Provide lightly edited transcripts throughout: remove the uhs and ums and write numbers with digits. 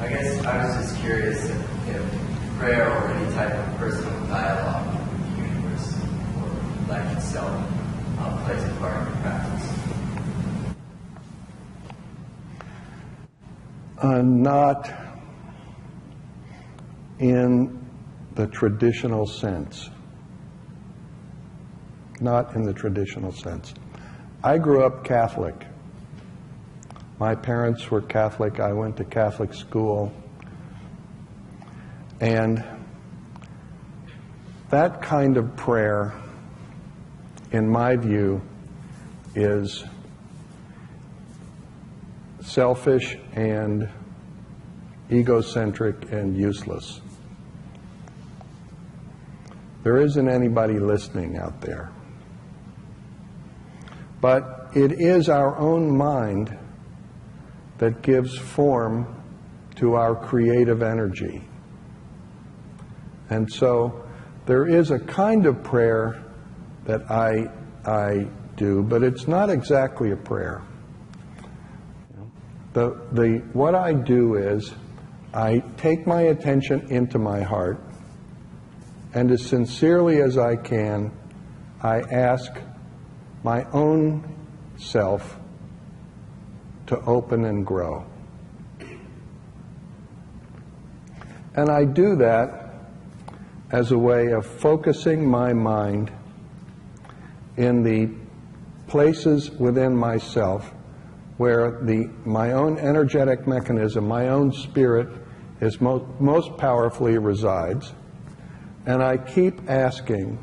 I guess I was just curious if prayer or any type of personal dialogue with the universe or life itself plays a part in your practice. Not in the traditional sense. Not in the traditional sense. I grew up Catholic. My parents were Catholic. I went to Catholic school. And that kind of prayer, in my view, is selfish and egocentric and useless. There isn't anybody listening out there. But it is our own mind that gives form to our creative energy. And so there is a kind of prayer that I do, but it's not exactly a prayer. What I do is I take my attention into my heart, and as sincerely as I can, I ask my own self to open and grow. And I do that as a way of focusing my mind in the places within myself where my own energetic mechanism, my own spirit, is most powerfully resides. And I keep asking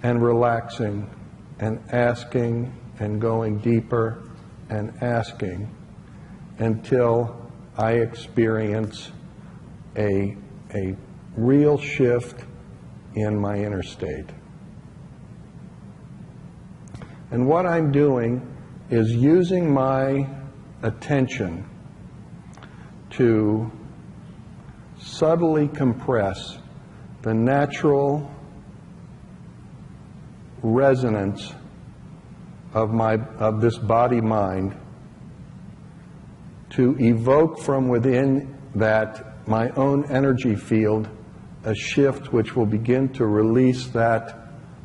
and relaxing and asking and going deeper and asking until I experience a real shift in my inner state. And what I'm doing is using my attention to subtly compress the natural resonance of this body-mind to evoke from within that my own energy field a shift which will begin to release that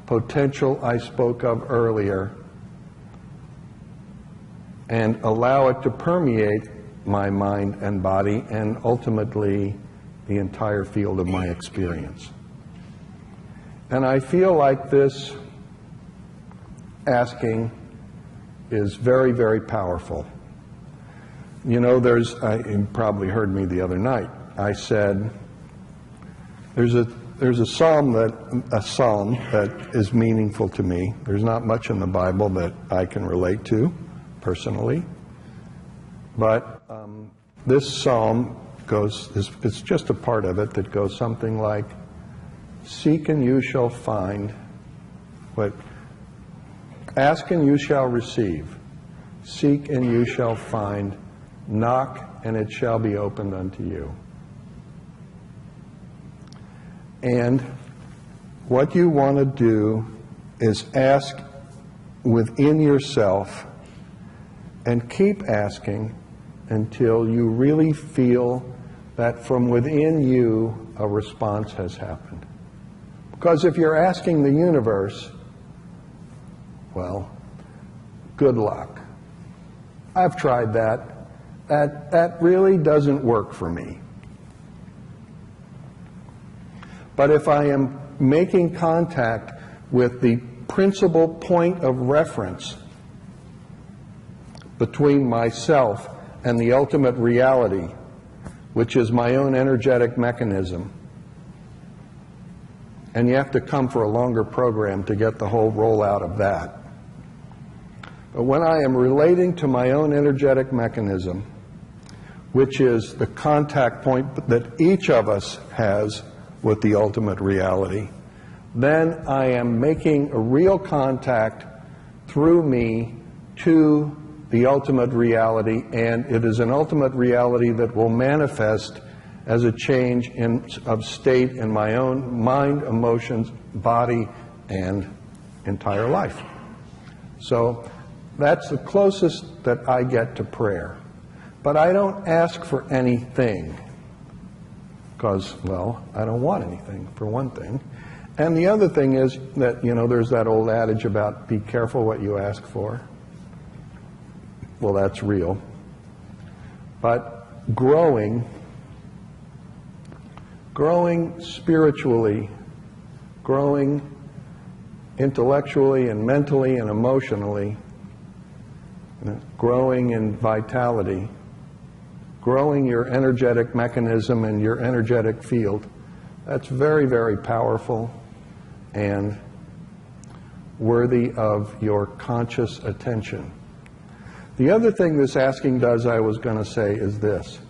potential I spoke of earlier and allow it to permeate my mind and body and ultimately the entire field of my experience. And I feel like this asking is very, very powerful. You know, you probably heard me the other night. I said, there's a psalm that is meaningful to me. There's not much in the Bible that I can relate to personally, but this psalm it's just a part of it that goes something like, seek and you shall find, ask and you shall receive, seek and you shall find, knock and it shall be opened unto you. And what you want to do is ask within yourself and keep asking until you really feel that from within you a response has happened. Because if you're asking the universe, well, good luck. I've tried that. That really doesn't work for me. But if I am making contact with the principal point of reference between myself and the ultimate reality, which is my own energetic mechanism, and you have to come for a longer program to get the whole rollout of that. But when I am relating to my own energetic mechanism, which is the contact point that each of us has with the ultimate reality, then I am making a real contact through me to the ultimate reality, and it is an ultimate reality that will manifest as a change of state in my own mind, emotions, body, and entire life. So that's the closest that I get to prayer. But I don't ask for anything because, well, I don't want anything, for one thing. And the other thing is that, there's that old adage about be careful what you ask for. Well, that's real. But growing spiritually, growing intellectually and mentally and emotionally, growing in vitality, growing your energetic mechanism and your energetic field, that's very, very powerful and worthy of your conscious attention. The other thing this asking does, I was going to say, is this.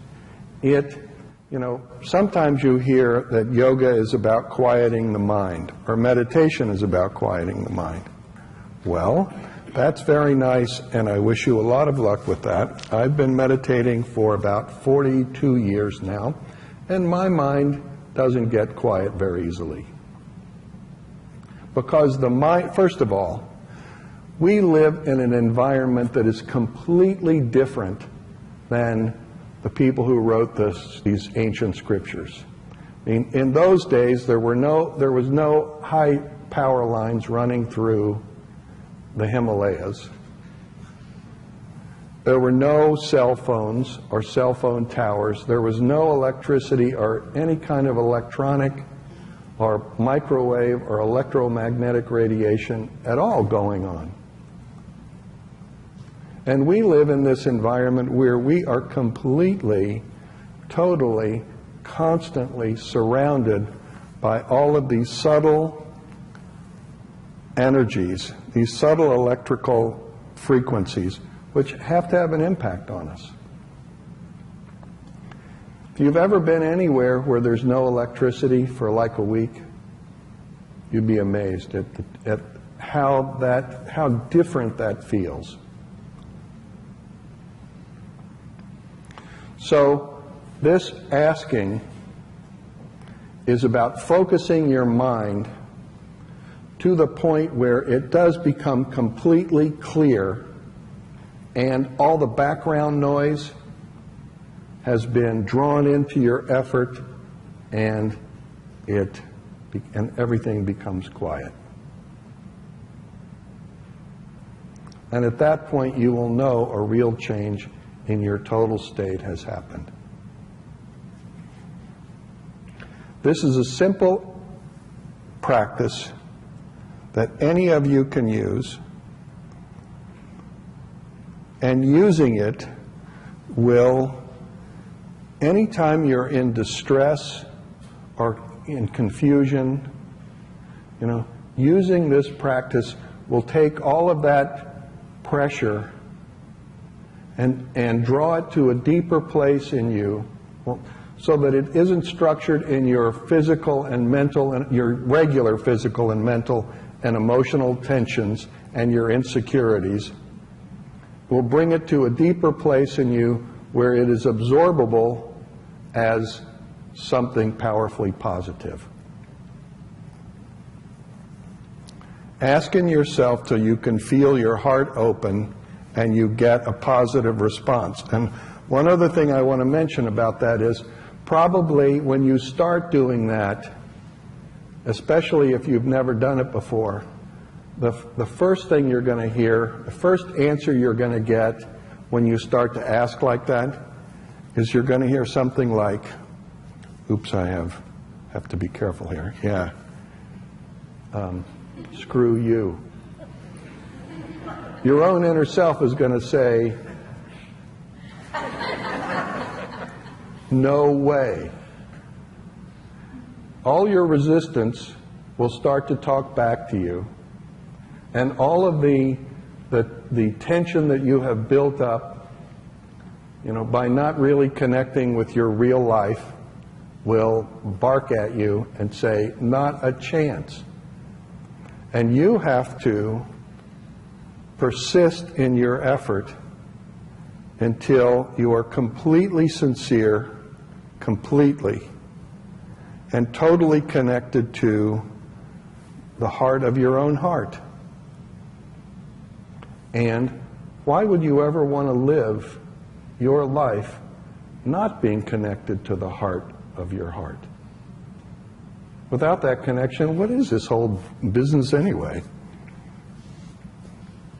Sometimes you hear that yoga is about quieting the mind, or meditation is about quieting the mind. Well, that's very nice, and I wish you a lot of luck with that. I've been meditating for about 42 years now, and my mind doesn't get quiet very easily. Because the mind, first of all, we live in an environment that is completely different than the people who wrote these ancient scriptures. I mean, in those days, there was no high power lines running through the Himalayas. There were no cell phones or cell phone towers. There was no electricity or any kind of electronic or microwave or electromagnetic radiation at all going on. And we live in this environment where we are completely, totally, constantly surrounded by all of these subtle energies, these subtle electrical frequencies, which have to have an impact on us. If you've ever been anywhere where there's no electricity for like a week, you'd be amazed at how different that feels. So this asking is about focusing your mind to the point where it does become completely clear and all the background noise has been drawn into your effort and everything becomes quiet. And at that point you will know a real change in your total state has happened. This is a simple practice that any of you can use, and using it will, anytime you're in distress or in confusion, using this practice will take all of that pressure and draw it to a deeper place in you, so that it isn't structured in your physical and mental, and your regular physical and mental and emotional tensions and your insecurities. We'll bring it to a deeper place in you where it is absorbable as something powerfully positive. Asking yourself till you can feel your heart open and you get a positive response. And one other thing I want to mention about that is probably when you start doing that, especially if you've never done it before, the first thing you're going to hear, the first answer you're going to get when you start to ask like that is you're going to hear something like, oops, I have to be careful here. Yeah. Screw you. Your own inner self is going to say, no way. All your resistance will start to talk back to you, and all of the tension that you have built up, by not really connecting with your real life, will bark at you and say, not a chance. And you have to persist in your effort until you are completely sincere, completely, and totally connected to the heart of your own heart. And why would you ever want to live your life not being connected to the heart of your heart. Without that connection, what is this whole business anyway?